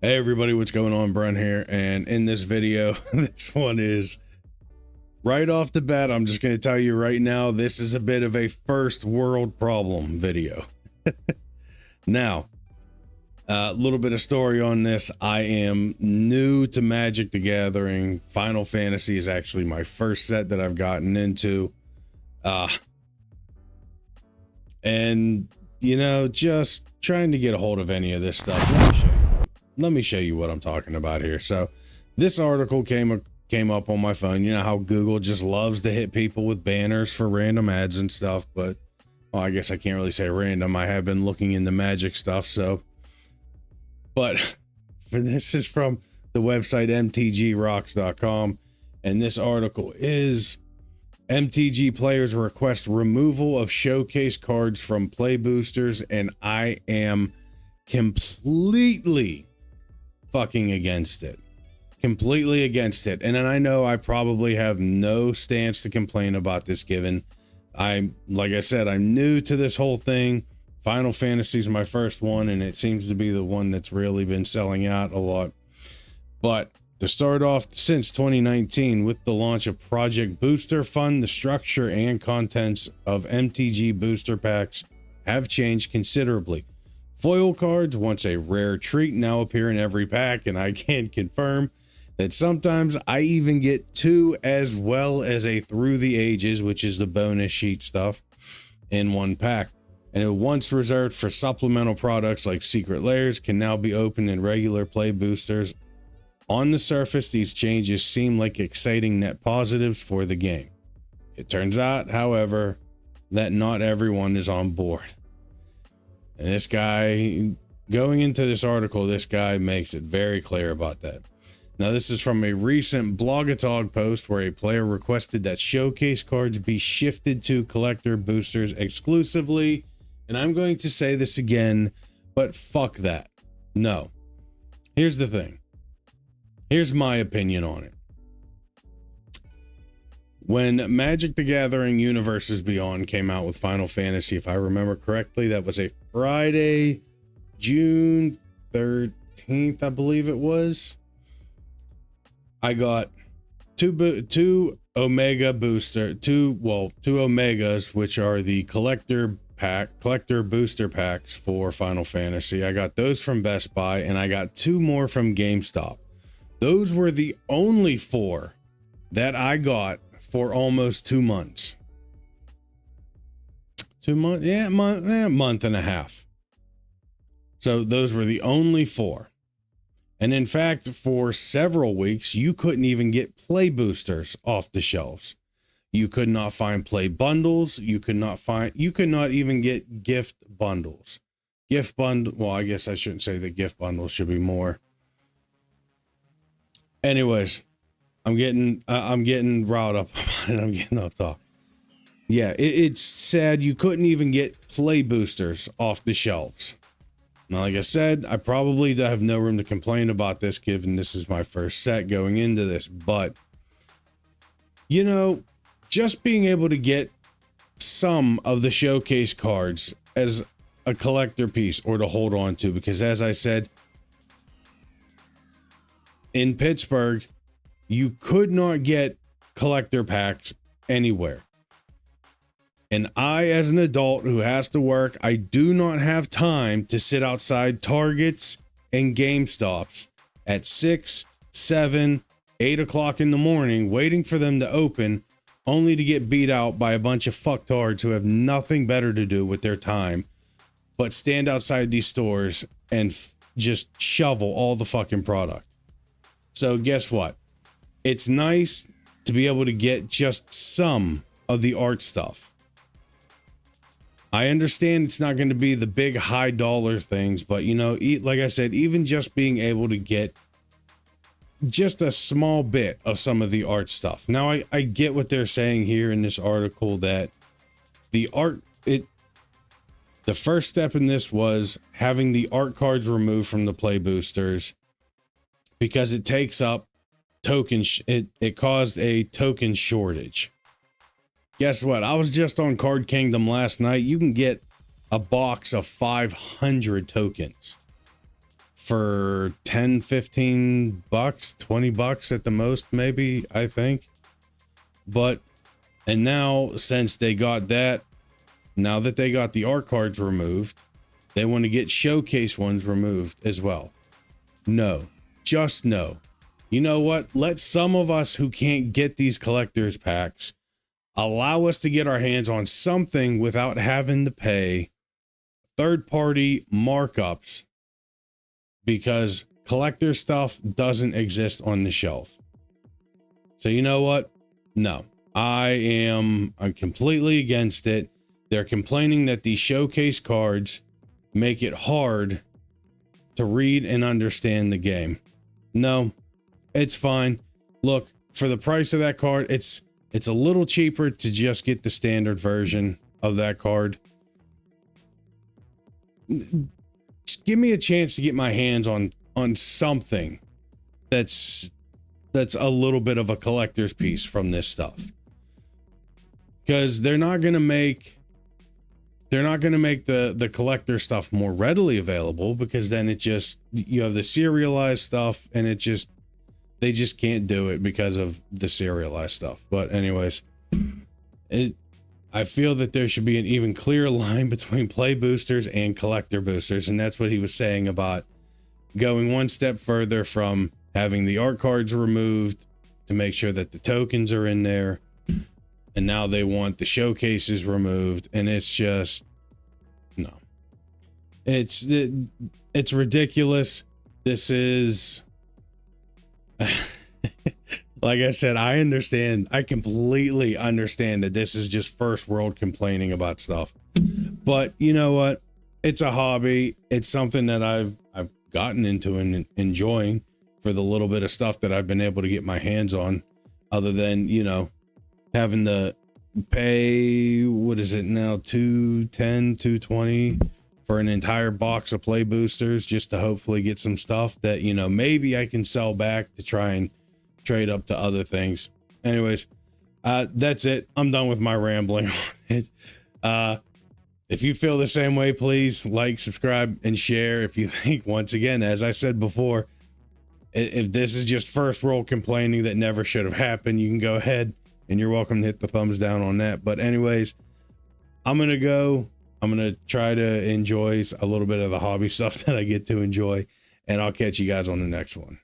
Hey everybody, what's going on? Brent here, and in this video, this one is right off the bat. I'm just going to tell you right now, this is a bit of a first world problem video. Now, a little bit of story on this. I am new to Magic the Gathering. Final Fantasy is actually my first set that I've gotten into. And, you know, just trying to get a hold of any of this stuff. Let me show you what I'm talking about here. So this article came up on my phone. You know how Google just loves to hit people with banners for random ads and stuff, but well, I guess I can't really say random. I have been looking into Magic stuff, but this is from the website mtgrocks.com, and this article is MTG players request removal of showcase cards from play boosters, and I am completely fucking against it. Completely against it. And then I know I probably have no stance to complain about this, given like I said, I'm new to this whole thing. Final Fantasy is my first one, and it seems to be the one that's really been selling out a lot. But to start off, since 2019, with the launch of Project Booster Fund, the structure and contents of MTG booster packs have changed considerably. Foil cards, once a rare treat, now appear in every pack, and I can confirm that sometimes I even get two, as well as a Through the Ages, which is the bonus sheet stuff, in one pack. And it once reserved for supplemental products like Secret Layers can now be opened in regular play boosters. On the surface, these changes seem like exciting net positives for the game. It turns out, however, that not everyone is on board. And this guy, going into this article, this guy makes it very clear about that. Now, this is from a recent Blogatog post where a player requested that showcase cards be shifted to collector boosters exclusively. And I'm going to say this again, but fuck that. No. Here's the thing. Here's my opinion on it. When Magic the Gathering Universes Beyond came out with Final Fantasy, if I remember correctly, that was a Friday, June 13th, I believe it was. I got two Omega booster, two Omegas, which are the collector booster packs for Final Fantasy. I got those from Best Buy, and I got two more from GameStop. Those were the only four that I got for almost 2 months. 2 months? Yeah, month and a half. So those were the only four. And in fact, for several weeks, you couldn't even get play boosters off the shelves. You could not find play bundles. You could not even get gift bundles. Well, I guess I shouldn't say that gift bundles should be more. Anyways, I'm getting riled up about it. I'm getting off talk. Yeah, it's sad you couldn't even get play boosters off the shelves. Now, like I said, I probably have no room to complain about this, given this is my first set going into this. But, you know, just being able to get some of the showcase cards as a collector piece or to hold on to, because as I said, in Pittsburgh, you could not get collector packs anywhere. And I, as an adult who has to work, I do not have time to sit outside Targets and GameStops at 6, 7, 8 o'clock in the morning, waiting for them to open, only to get beat out by a bunch of fucktards who have nothing better to do with their time but stand outside these stores and just shovel all the fucking product. So guess what? It's nice to be able to get just some of the art stuff. I understand it's not going to be the big high dollar things, but you know, like I said, even just being able to get just a small bit of some of the art stuff. Now, I get what they're saying here in this article, that the first step in this was having the art cards removed from the play boosters because it takes up tokens. It caused a token shortage. Guess what? I was just on Card Kingdom last night. You can get a box of 500 tokens. for 10, 15 bucks, 20 bucks at the most, maybe, I think. But, and now since they got that, now that they got the art cards removed, they want to get showcase ones removed as well. No, just no. You know what? Let some of us who can't get these collector's packs allow us to get our hands on something without having to pay third-party markups, because collector stuff doesn't exist on the shelf. So you know what? No, I'm completely against it. They're complaining that these showcase cards make it hard to read and understand the game. No, it's fine. Look, for the price of that card, it's a little cheaper to just get the standard version of that card. Just give me a chance to get my hands on something that's a little bit of a collector's piece from this stuff, because they're not going to make the collector stuff more readily available, because then it just, you have the serialized stuff and they just can't do it because of the serialized stuff. But anyways, I feel that there should be an even clearer line between play boosters and collector boosters. And that's what he was saying about going one step further from having the art cards removed to make sure that the tokens are in there. And now they want the showcases removed. And it's just, no, it's ridiculous. This is, like I said, I completely understand that this is just first world complaining about stuff, but you know what? It's a hobby. It's something that I've gotten into and enjoying for the little bit of stuff that I've been able to get my hands on, other than, you know, having to pay, what is it now, $210, $220 for an entire box of play boosters just to hopefully get some stuff that, you know, maybe I can sell back to try and trade up to other things. Anyways, that's it. I'm done with my rambling on it. If you feel the same way, please like, subscribe, and share. If you think, once again, as I said before, if this is just first world complaining that never should have happened, you can go ahead and you're welcome to hit the thumbs down on that. But anyways, I'm going to try to enjoy a little bit of the hobby stuff that I get to enjoy, and I'll catch you guys on the next one.